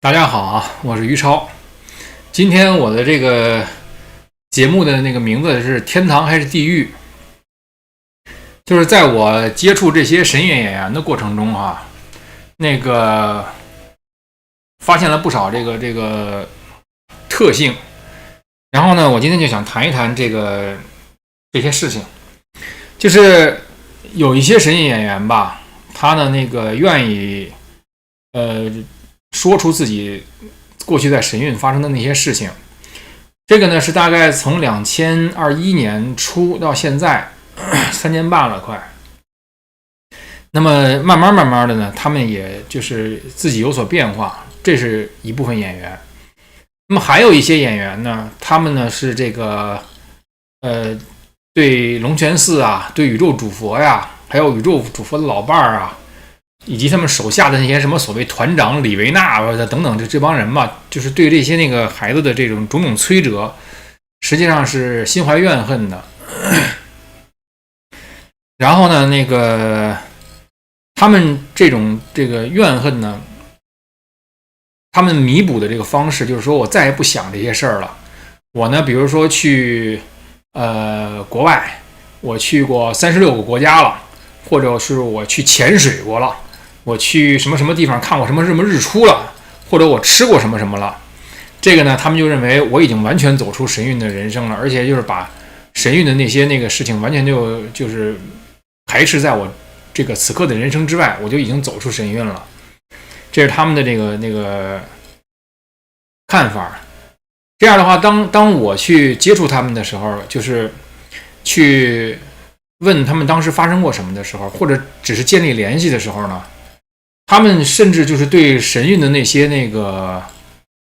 大家好啊，我是于超。今天我的这个节目的那个名字是天堂还是地狱？就是在我接触这些神演员的过程中啊，发现了不少这个特性。然后呢，我今天就想谈一谈这些事情。就是有一些神演员吧，他呢愿意说出自己过去在神韵发生的那些事情。这个呢是大概从2021年初到现在3年半了快。那么慢慢的呢，他们也就是自己有所变化，这是一部分演员。那么还有一些演员呢，他们呢是对龙泉寺啊，对宇宙主佛呀，还有宇宙主佛的老伴儿啊，以及他们手下的那些什么所谓团长李维纳等等这帮人吧，就是对这些孩子的这种种种摧折，实际上是心怀怨恨的。然后呢，他们这个怨恨呢，他们弥补的这个方式就是说我再也不想这些事儿了。我呢，比如说去国外，我去过36个国家了，或者是我去潜水过了。我去什么地方看过什么日出了，或者我吃过什么了，这个呢，他们就认为我已经完全走出神韵的人生了，而且就是把神韵的那些事情完全就是排斥在我这个此刻的人生之外，我就已经走出神韵了。这是他们的这个看法。这样的话，当我去接触他们的时候，就是去问他们当时发生过什么的时候，或者只是建立联系的时候呢，他们甚至就是对神韵的那些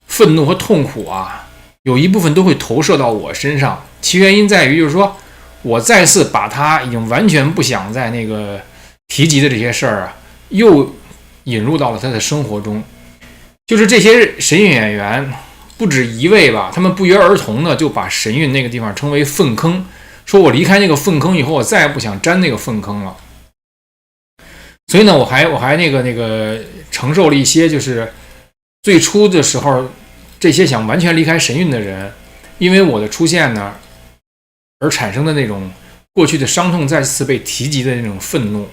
愤怒和痛苦啊，有一部分都会投射到我身上。其原因在于，就是说我再次把他已经完全不想在提及的这些事儿啊，又引入到了他的生活中。就是这些神韵演员不止一位吧，他们不约而同的就把神韵那个地方称为粪坑，说我离开那个粪坑以后，我再也不想沾那个粪坑了。所以呢，我还承受了一些，就是最初的时候，这些想完全离开神韵的人，因为我的出现呢，而产生的那种过去的伤痛再次被提及的那种愤怒。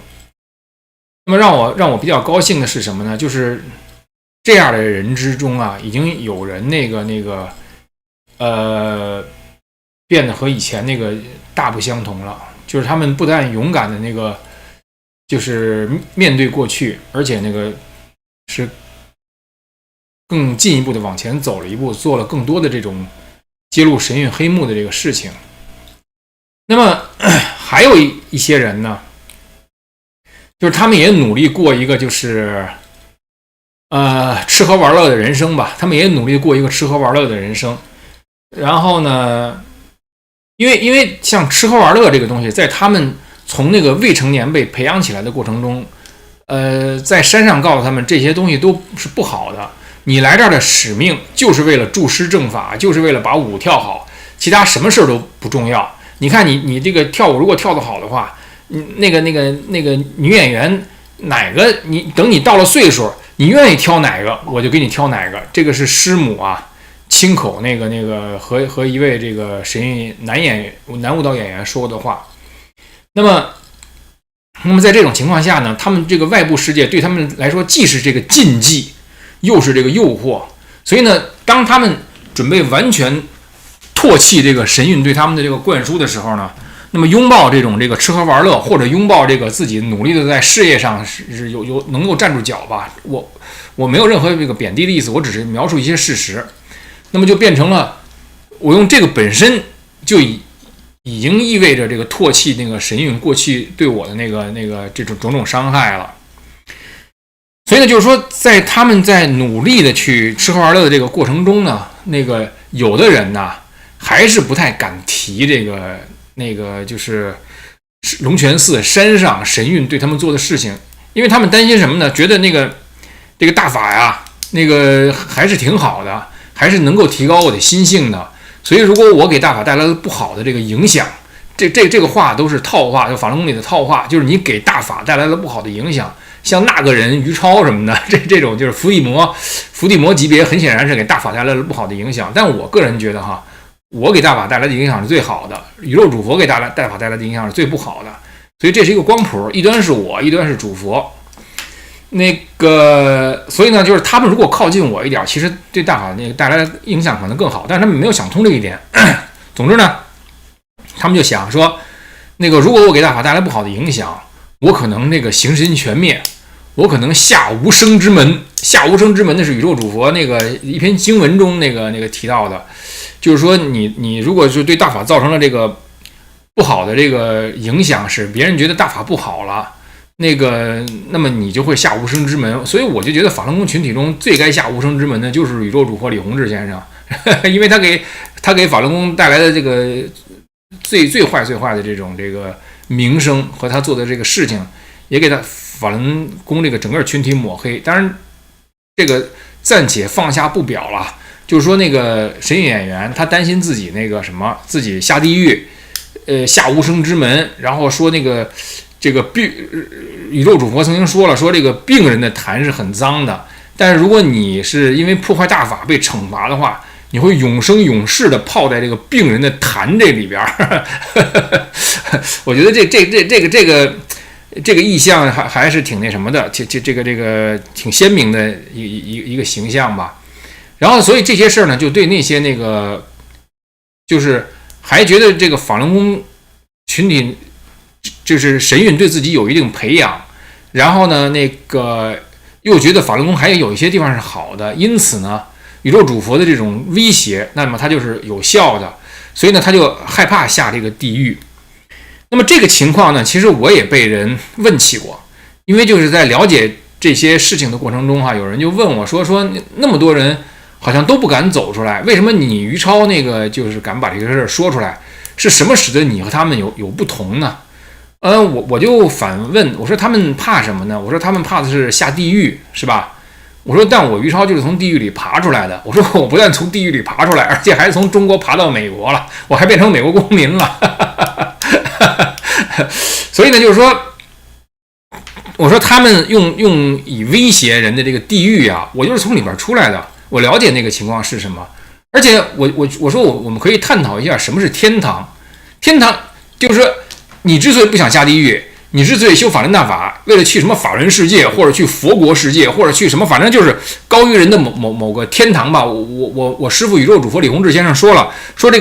那么让我比较高兴的是什么呢？就是这样的人之中啊，已经有人变得和以前大不相同了。就是他们不但勇敢的就是面对过去，而且是更进一步的往前走了一步，做了更多的这种揭露神韵黑幕的这个事情。那么还有一些人呢，就是他们也努力过一个就是吃喝玩乐的人生吧，他们也努力过一个吃喝玩乐的人生。然后呢，因为像吃喝玩乐这个东西，在他们从未成年被培养起来的过程中，在山上告诉他们这些东西都是不好的。你来这儿的使命就是为了助师正法，就是为了把舞跳好，其他什么事都不重要。你看你这个跳舞如果跳得好的话，那个女演员哪个你等你到了岁数，你愿意挑哪个我就给你挑哪个。这个是师母啊亲口和一位这个神韵男舞蹈演员说的话。那么在这种情况下呢，他们这个外部世界对他们来说既是这个禁忌，又是这个诱惑。所以呢，当他们准备完全唾弃这个神韵对他们的这个灌输的时候呢，那么拥抱这种吃喝玩乐，或者拥抱自己努力的在事业上是有能够站住脚吧。我没有任何贬低的意思，我只是描述一些事实。那么就变成了我用这个本身就已经意味着唾弃神韵过去对我的这种种种伤害了。所以呢，就是说在他们在努力的去吃喝玩乐的这个过程中呢，有的人呢还是不太敢提就是龙泉寺山上神韵对他们做的事情，因为他们担心什么呢？觉得这个大法呀，还是挺好的，还是能够提高我的心性的。所以如果我给大法带来了不好的这个影响，这个话都是套话，就法轮功里的套话，就是你给大法带来了不好的影响，像那个人于超什么的，这种就是伏地魔级别，很显然是给大法带来了不好的影响。但我个人觉得哈，我给大法带来的影响是最好的，宇宙主佛给大法带来的影响是最不好的，所以这是一个光谱，一端是我，一端是主佛。所以呢，就是他们如果靠近我一点，其实对大法带来的影响可能更好，但是他们没有想通这一点。总之呢，他们就想说，如果我给大法带来不好的影响，我可能形神全灭，我可能下无生之门。下无生之门的是宇宙主佛一篇经文中提到的，就是说你如果是对大法造成了这个不好的这个影响，使别人觉得大法不好了。那么你就会下无生之门，所以我就觉得法轮功群体中最该下无生之门的就是宇宙主佛李洪志先生，因为他给法轮功带来的这个最坏的这个名声和他做的这个事情，也给他法轮功这个整个群体抹黑。当然，这个暂且放下不表了，就是说神韵演员他担心自己自己下地狱，下无生之门，然后说宇宙主佛曾经说了，说这个病人的痰是很脏的，但是如果你是因为破坏大法被惩罚的话，你会永生永世的泡在这个病人的痰这里边。我觉得这个意象还是挺什么的，这个挺鲜明的一个形象吧。然后所以这些事儿呢，就对那些就是还觉得这个法轮功群体就是神韵对自己有一定培养，然后呢又觉得法轮功还有一些地方是好的，因此呢宇宙主佛的这种威胁，那么它就是有效的，所以呢他就害怕下这个地狱。那么这个情况呢，其实我也被人问起过，因为就是在了解这些事情的过程中有人就问我说那么多人好像都不敢走出来，为什么你于超就是敢把这个事说出来？是什么使得你和他们有不同呢？我就反问，我说他们怕什么呢？我说他们怕的是下地狱，是吧？我说但我于超就是从地狱里爬出来的。我说我不但从地狱里爬出来，而且还从中国爬到美国了，我还变成美国公民了。所以呢，就是说，我说他们用以威胁人的这个地狱啊，我就是从里边出来的，我了解那个情况是什么。而且我说我们可以探讨一下什么是天堂。天堂就是说，你之所以不想下地狱，你之所以修法轮大法，为了去什么法轮世界，或者去佛国世界，或者去什么，反正就是高于人的某个天堂吧。我师父宇宙主佛李洪志先生说了，说这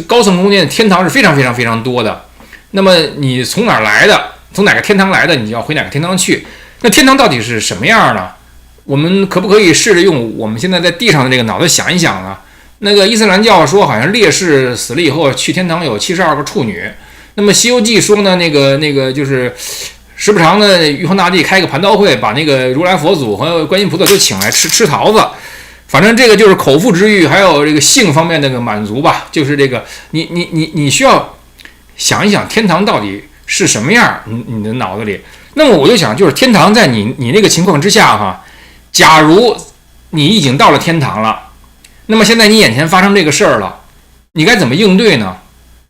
高层空间的天堂是非常非常非常多的。那么你从哪儿来的，从哪个天堂来的，你就要回哪个天堂去。那天堂到底是什么样呢？我们可不可以试着用我们现在在地上的这个脑子想一想呢？伊斯兰教说，好像烈士死了以后去天堂有72个处女。那么《西游记》说呢，就是时不常的玉皇大帝开个蟠桃会，把如来佛祖和观音菩萨都请来吃桃子。反正这个就是口腹之欲，还有这个性方面的满足吧。就是你需要想一想天堂到底是什么样，你的脑子里。那么我就想，就是天堂在你那个情况之下假如你已经到了天堂了，那么现在你眼前发生这个事儿了，你该怎么应对呢？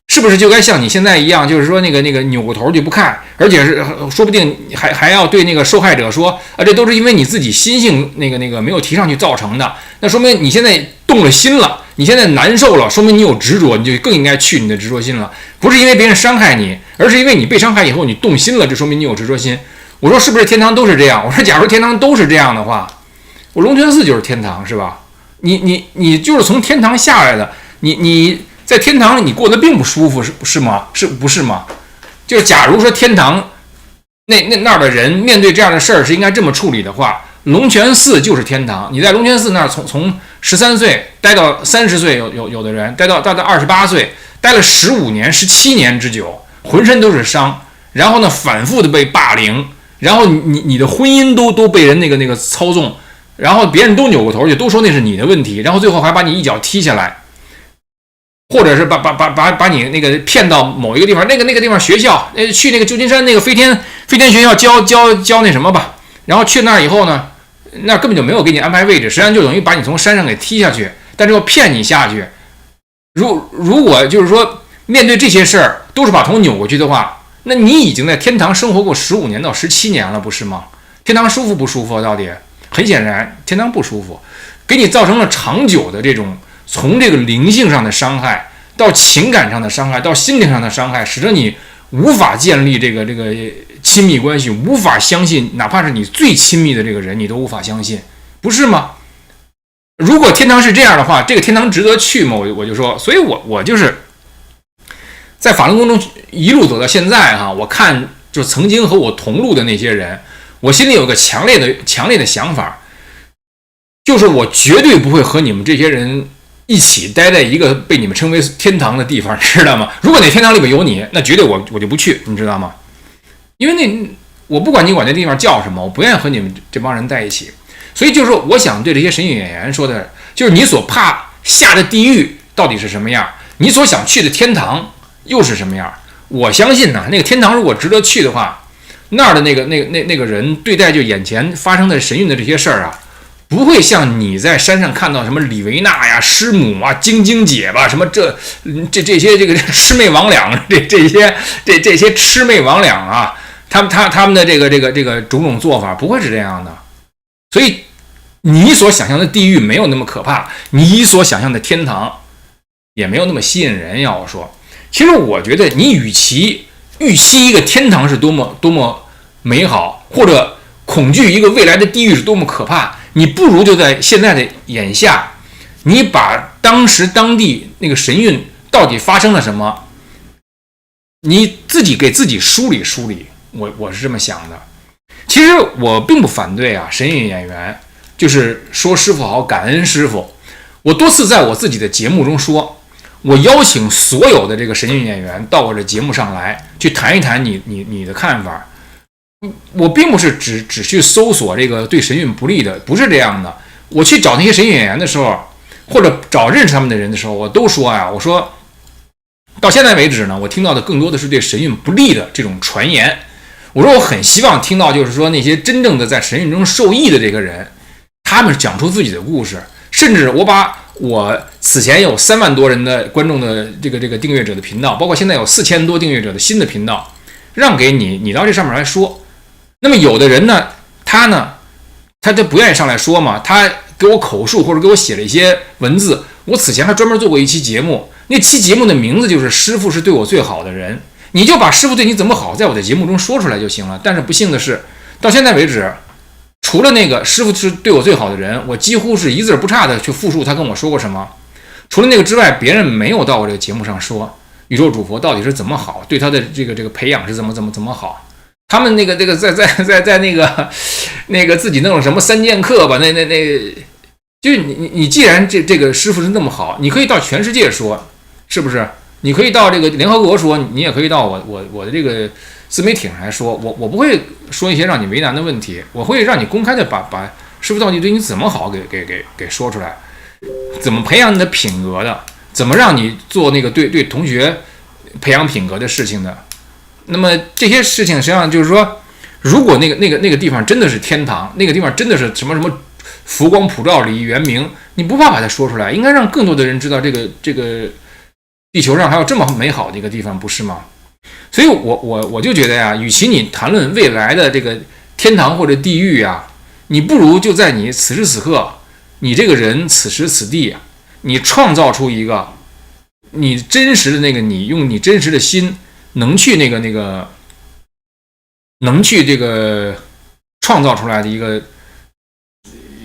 是不是就该像你现在一样，就是说扭过头就不看，而且是说不定还要对受害者说这都是因为你自己心性没有提上去造成的。那说明你现在动了心了，你现在难受了，说明你有执着，你就更应该去你的执着心了。不是因为别人伤害你，而是因为你被伤害以后你动心了，这说明你有执着心。我说是不是天堂都是这样？我说假如天堂都是这样的话，我龙泉寺就是天堂，是吧？你就是从天堂下来的，你在天堂里你过得并不舒服，是吗？是不是吗？就是假如说天堂那儿的人面对这样的事儿是应该这么处理的话，龙泉寺就是天堂。你在龙泉寺那儿从13岁待到30岁，有的人待到28岁，待了15年、17年之久，浑身都是伤，然后呢反复的被霸凌，然后你的婚姻都被人操纵，然后别人都扭过头去，都说那是你的问题，然后最后还把你一脚踢下来。或者是把你骗到某一个地方，那个地方学校，去旧金山飞天学校教那什么吧，然后去那儿以后呢，那根本就没有给你安排位置，实际上就等于把你从山上给踢下去，但是要骗你下去。如果就是说面对这些事儿都是把头扭过去的话，那你已经在天堂生活过15年到17年了，不是吗？天堂舒服不舒服？到底很显然，天堂不舒服，给你造成了长久的这种从这个灵性上的伤害，到情感上的伤害，到心灵上的伤害，使得你无法建立这个亲密关系，无法相信，哪怕是你最亲密的这个人，你都无法相信，不是吗？如果天堂是这样的话，这个天堂值得去吗？我就说，所以我就是在法轮功中一路走到现在哈，我看就曾经和我同路的那些人，我心里有个强烈的想法，就是我绝对不会和你们这些人一起待在一个被你们称为天堂的地方，知道吗？如果那天堂里边有你，那绝对我就不去，你知道吗？因为我不管你管那地方叫什么，我不愿意和你们这帮人在一起。所以就是说，我想对这些神剧演员说的，就是你所怕下的地狱到底是什么样，你所想去的天堂又是什么样？我相信呢，那个天堂如果值得去的话，那儿的那个人对待就眼前发生的神韵的这些事儿啊，不会像你在山上看到什么李维娜呀、师母啊、晶晶姐吧，什么这些这个魑魅魍魉，这些魑魅魍魉啊，他们的这个种种做法不会是这样的。所以你所想象的地狱没有那么可怕，你所想象的天堂也没有那么吸引人。要我说，其实我觉得你与其预期一个天堂是多么美好，或者恐惧一个未来的地狱是多么可怕，你不如就在现在的眼下，你把当时当地那个神韵到底发生了什么，你自己给自己梳理梳理。我是这么想的。其实我并不反对啊，神韵演员就是说师傅好，感恩师傅。我多次在我自己的节目中说，我邀请所有的这个神韵演员到我的节目上来，去谈一谈你的看法。我并不是只去搜索这个对神韵不利的，不是这样的。我去找那些神韵演员的时候，或者找认识他们的人的时候，我都说啊，我说到现在为止呢，我听到的更多的是对神韵不利的这种传言。我说我很希望听到，就是说那些真正的在神韵中受益的这个人，他们讲出自己的故事，甚至我把我此前有3万多人的观众的这个订阅者的频道，包括现在有4000多订阅者的新的频道，让给你，你到这上面来说。那么有的人呢，他就不愿意上来说嘛，他给我口述或者给我写了一些文字。我此前还专门做过一期节目，那期节目的名字就是师傅是对我最好的人。你就把师傅对你怎么好在我的节目中说出来就行了。但是不幸的是，到现在为止，除了那个师傅是对我最好的人，我几乎是一字不差的去复述他跟我说过什么。除了那个之外，别人没有到我这个节目上说宇宙主佛到底是怎么好，对他的这个培养是怎么好。他们那个在那个自己弄了什么3剑客吧，那就是你既然这个师傅是那么好，你可以到全世界说，是不是？你可以到这个联合国说，你也可以到我的这个自媒体上来说，我不会说一些让你为难的问题，我会让你公开的把师傅到底对你怎么好给说出来，怎么培养你的品格的，怎么让你做那个对同学培养品格的事情的。那么这些事情实际上就是说，如果那个地方真的是天堂，那个地方真的是什么佛光普照礼义圆明，你不怕把它说出来，应该让更多的人知道这个地球上还有这么美好的一个地方，不是吗？所以我就觉得呀，与其你谈论未来的这个天堂或者地狱啊，你不如就在你此时此刻，你这个人此时此地，你创造出一个你真实的那个你，用你真实的心能去能去这个创造出来的一个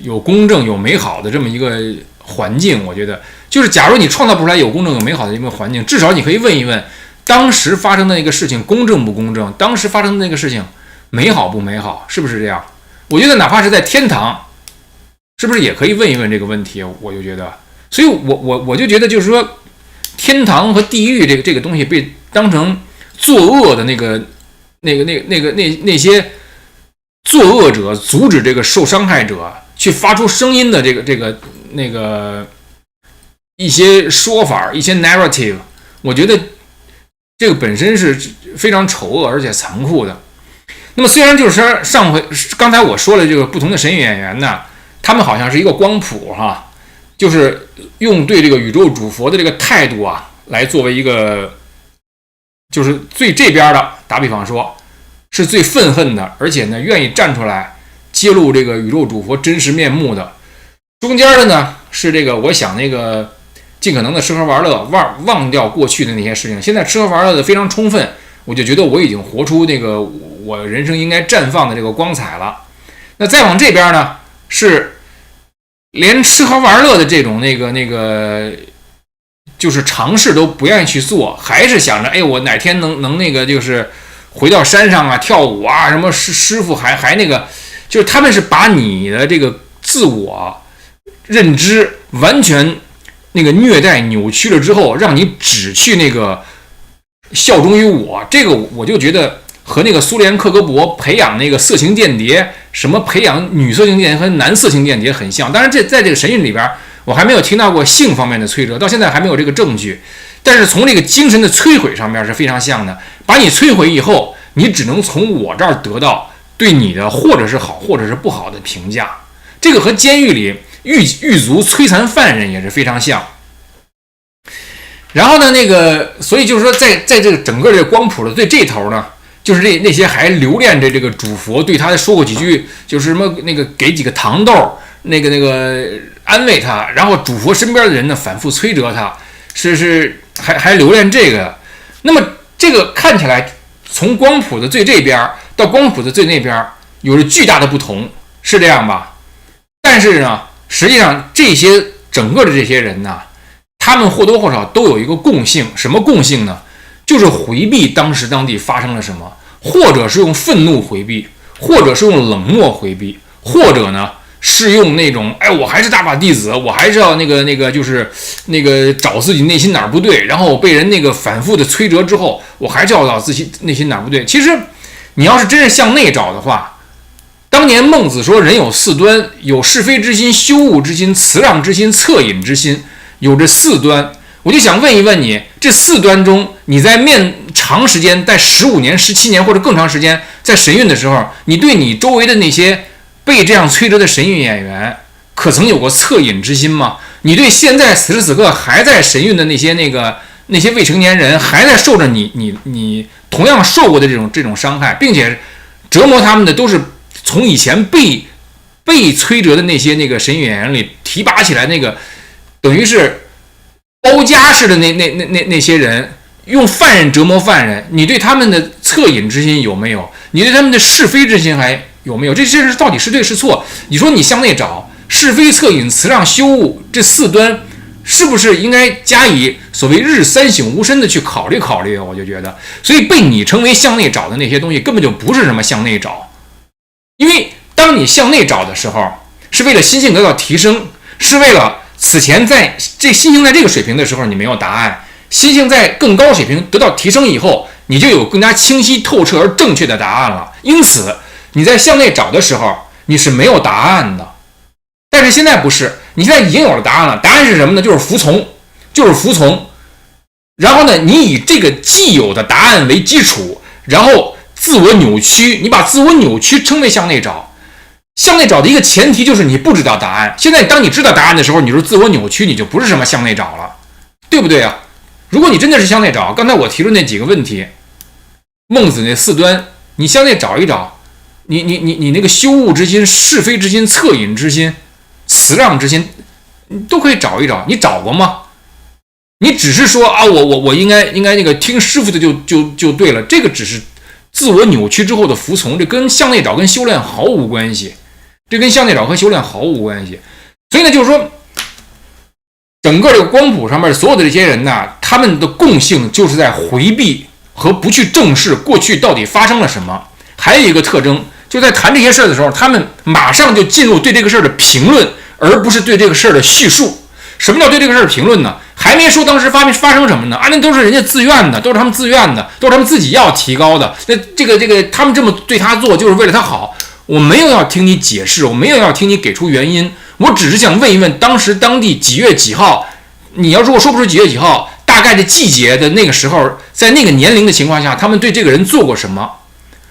有公正有美好的这么一个环境。我觉得就是假如你创造不出来有公正有美好的一个环境，至少你可以问一问，当时发生的那个事情公正不公正，当时发生的那个事情美好不美好，是不是这样？我觉得哪怕是在天堂，是不是也可以问一问这个问题？我就觉得，所以我就觉得就是说，天堂和地狱这个东西被当成作恶的那些作恶者，阻止这个受伤害者去发出声音的这个一些说法，一些 narrative， 我觉得这个本身是非常丑恶而且残酷的。那么虽然就是刚才我说了这个不同的神语演员呢，他们好像是一个光谱哈，就是用对这个宇宙主佛的这个态度啊，来作为一个就是最这边的，打比方说是最愤恨的，而且呢愿意站出来揭露这个宇宙主佛真实面目的。中间的呢是这个我想那个尽可能的吃喝玩乐，忘掉过去的那些事情，现在吃喝玩乐的非常充分，我就觉得我已经活出那个我人生应该绽放的这个光彩了。那再往这边呢是连吃喝玩乐的这种那个就是尝试都不愿意去做，还是想着我哪天能那个就是回到山上啊跳舞啊，什么师傅还那个，就是他们是把你的这个自我认知完全那个虐待扭曲了之后，让你只去那个效忠于我。这个我就觉得和那个苏联克格勃培养那个色情间谍，什么培养女色情间谍和男色情间谍很像。当然在这个神谕里边我还没有听到过性方面的摧折，到现在还没有这个证据，但是从这个精神的摧毁上面是非常像的。把你摧毁以后，你只能从我这儿得到对你的或者是好或者是不好的评价。这个和监狱里狱卒摧残犯人也是非常像。然后呢所以就是说在这个整个这个光谱的最这头呢，就是那些还留恋着这个主佛对他说过几句，就是什么那个给几个糖豆，那个安慰他，然后主佛身边的人呢反复摧折他，还留恋这个。那么这个看起来从光谱的最这边到光谱的最那边有着巨大的不同，是这样吧？但是呢，实际上这些整个的这些人呢，他们或多或少都有一个共性，什么共性呢？就是回避当时当地发生了什么，或者是用愤怒回避，或者是用冷漠回避，或者呢是用那种我还是大法弟子，我还是要那个就是那个找自己内心哪儿不对，然后被人那个反复的摧折之后，我还是要找自己内心哪儿不对。其实你要是真是向内找的话，当年孟子说人有四端，有是非之心、羞恶之心、辞让之心、恻隐之心，有这四端。我就想问一问你，这四端中，你在长时间，在15年、17年或者更长时间在神韵的时候，你对你周围的那些被这样摧折的神韵演员，可曾有过恻隐之心吗？你对现在此时此刻还在神韵的那些未成年人，还在受着你同样受过的这种伤害，并且折磨他们的都是从以前被摧折的那些神韵演员里提拔起来等于是包夹式的那些人，用犯人折磨犯人，你对他们的恻隐之心有没有？你对他们的是非之心还有没有？这些事到底是对是错？你说你向内找，是非、恻隐、辞让、羞恶这四端，是不是应该加以所谓日三省吾身的去考虑考虑？我就觉得，所以被你称为向内找的那些东西，根本就不是什么向内找，因为当你向内找的时候，是为了心性得到提升，是为了此前在心性在这个水平的时候你没有答案，心性在更高水平得到提升以后，你就有更加清晰透彻而正确的答案了。因此你在向内找的时候你是没有答案的，但是现在不是，你现在已经有了答案了。答案是什么呢？就是服从。然后呢，你以这个既有的答案为基础，然后自我扭曲，你把自我扭曲称为向内找。向内找的一个前提就是你不知道答案。现在当你知道答案的时候，你说自我扭曲，你就不是什么向内找了，对不对啊？如果你真的是向内找，刚才我提出那几个问题，孟子那四端，你向内找一找，你那个羞恶之心、是非之心、恻隐之心、辞让之心，你都可以找一找。你找过吗？你只是说啊，我应该那个听师傅的就对了，这个只是自我扭曲之后的服从，这跟向内找跟修炼毫无关系，所以呢，就是说，整个这个光谱上面所有的这些人呢，他们的共性就是在回避和不去正视过去到底发生了什么。还有一个特征，就在谈这些事儿的时候，他们马上就进入对这个事儿的评论，而不是对这个事儿的叙述。什么叫对这个事儿评论呢？还没说当时发生什么呢？那都是人家自愿的，都是他们自愿的，都是他们自己要提高的。那这个他们这么对他做，就是为了他好。我没有要听你解释，我没有要听你给出原因，我只是想问一问，当时当地几月几号？你要如果说不出几月几号，大概的季节的那个时候，在那个年龄的情况下，他们对这个人做过什么？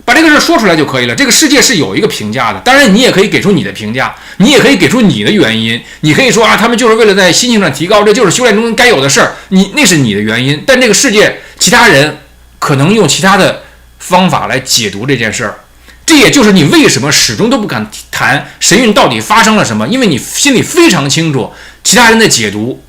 把这个事说出来就可以了。这个世界是有一个评价的，当然你也可以给出你的评价，你也可以给出你的原因，你可以说啊，他们就是为了在心性上提高，这就是修炼中该有的事儿，那是你的原因。但这个世界其他人可能用其他的方法来解读这件事儿。这也就是你为什么始终都不敢谈神韵到底发生了什么，因为你心里非常清楚，其他人的解读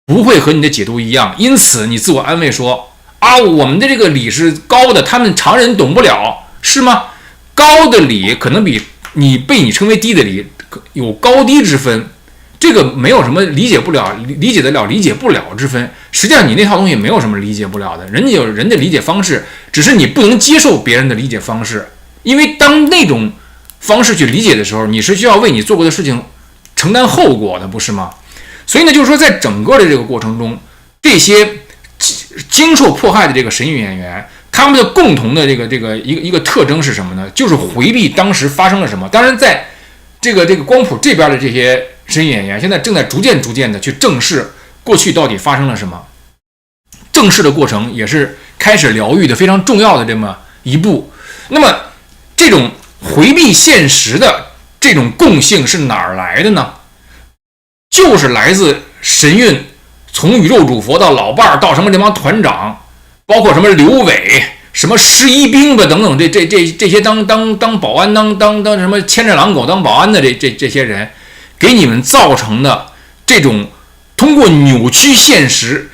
不会和你的解读一样，因此你自我安慰说啊，我们的这个理是高的，他们常人懂不了，是吗？高的理可能比你被你称为低的理有高低之分，这个没有什么理解不了、理解得了、理解不了之分。实际上，你那套东西没有什么理解不了的，人家有人的理解方式，只是你不能接受别人的理解方式。因为当那种方式去理解的时候，你是需要为你做过的事情承担后果的，不是吗？所以呢，就是说，在整个的这个过程中，这些经受迫害的这个神韵演员，他们的共同的一个特征是什么呢？就是回避当时发生了什么。当然，在这个光谱这边的这些神韵演员，现在正在逐渐的去正视过去到底发生了什么。正视的过程也是开始疗愈的非常重要的这么一步。那么，这种回避现实的这种共性是哪儿来的呢？就是来自神韵，从宇宙主佛到老伴儿到什么这帮团长，包括什么刘伟、什么11兵吧等等，这些当保安当什么牵着狼狗当保安的这些人，给你们造成的这种通过扭曲现实，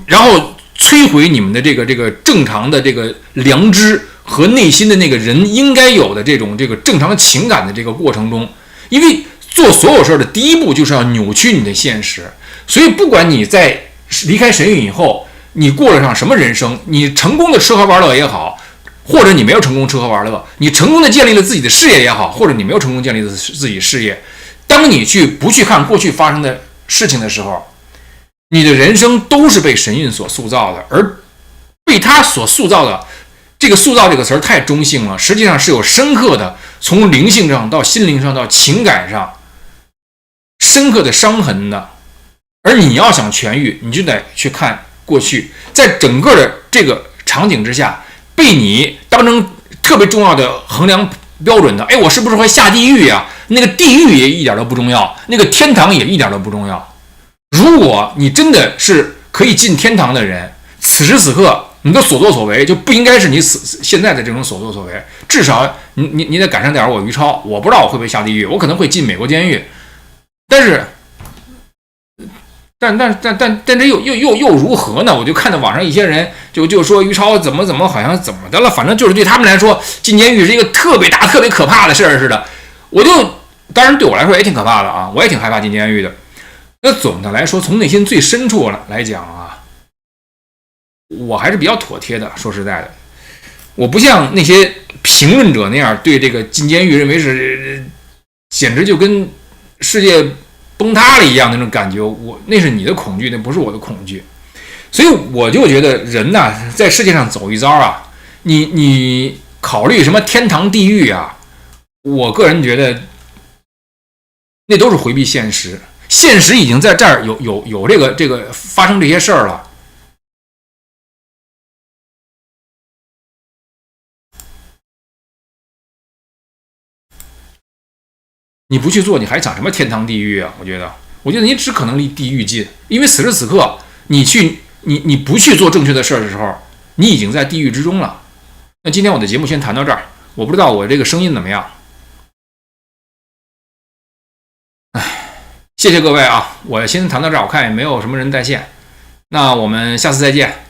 然后摧毁你们的这个正常的这个良知和内心的那个人应该有的这个正常情感的这个过程中，因为做所有事的第一步就是要扭曲你的现实，所以不管你在离开神韵以后，你过了上什么人生，你成功的吃喝玩乐也好，或者你没有成功吃喝玩乐，你成功的建立了自己的事业也好，或者你没有成功建立自己事业，当你不去看过去发生的事情的时候，你的人生都是被神韵所塑造的，而被他所塑造的这个塑造这个词儿太中性了，实际上是有深刻的从灵性上到心灵上到情感上深刻的伤痕的。而你要想痊愈，你就得去看过去，在整个的这个场景之下，被你当成特别重要的衡量标准的，我是不是会下地狱呀？那个地狱也一点都不重要，那个天堂也一点都不重要。如果你真的是可以进天堂的人，此时此刻你的所作所为就不应该是你现在的这种所作所为，至少你得赶上点我于超，我不知道我会不会下地狱，我可能会进美国监狱，但是。但这又如何呢？我就看到网上一些人就说于超怎么好像怎么的了，反正就是对他们来说进监狱是一个特别大特别可怕的事儿似的。当然对我来说也挺可怕的啊，我也挺害怕进监狱的。那总的来说，从内心最深处来讲啊，我还是比较妥帖的。说实在的，我不像那些评论者那样对这个进监狱认为是简直就跟世界崩塌了一样那种感觉，那是你的恐惧，那不是我的恐惧。所以我就觉得人呐，在世界上走一遭啊，你考虑什么天堂地狱啊，我个人觉得那都是回避现实，现实已经在这儿有这个发生这些事儿了。你不去做，你还讲什么天堂地狱啊？我觉得你只可能离地狱近，因为此时此刻你不去做正确的事儿的时候，你已经在地狱之中了。那今天我的节目先谈到这儿，我不知道我这个声音怎么样。谢谢各位啊，我先谈到这儿，我看也没有什么人在线，那我们下次再见。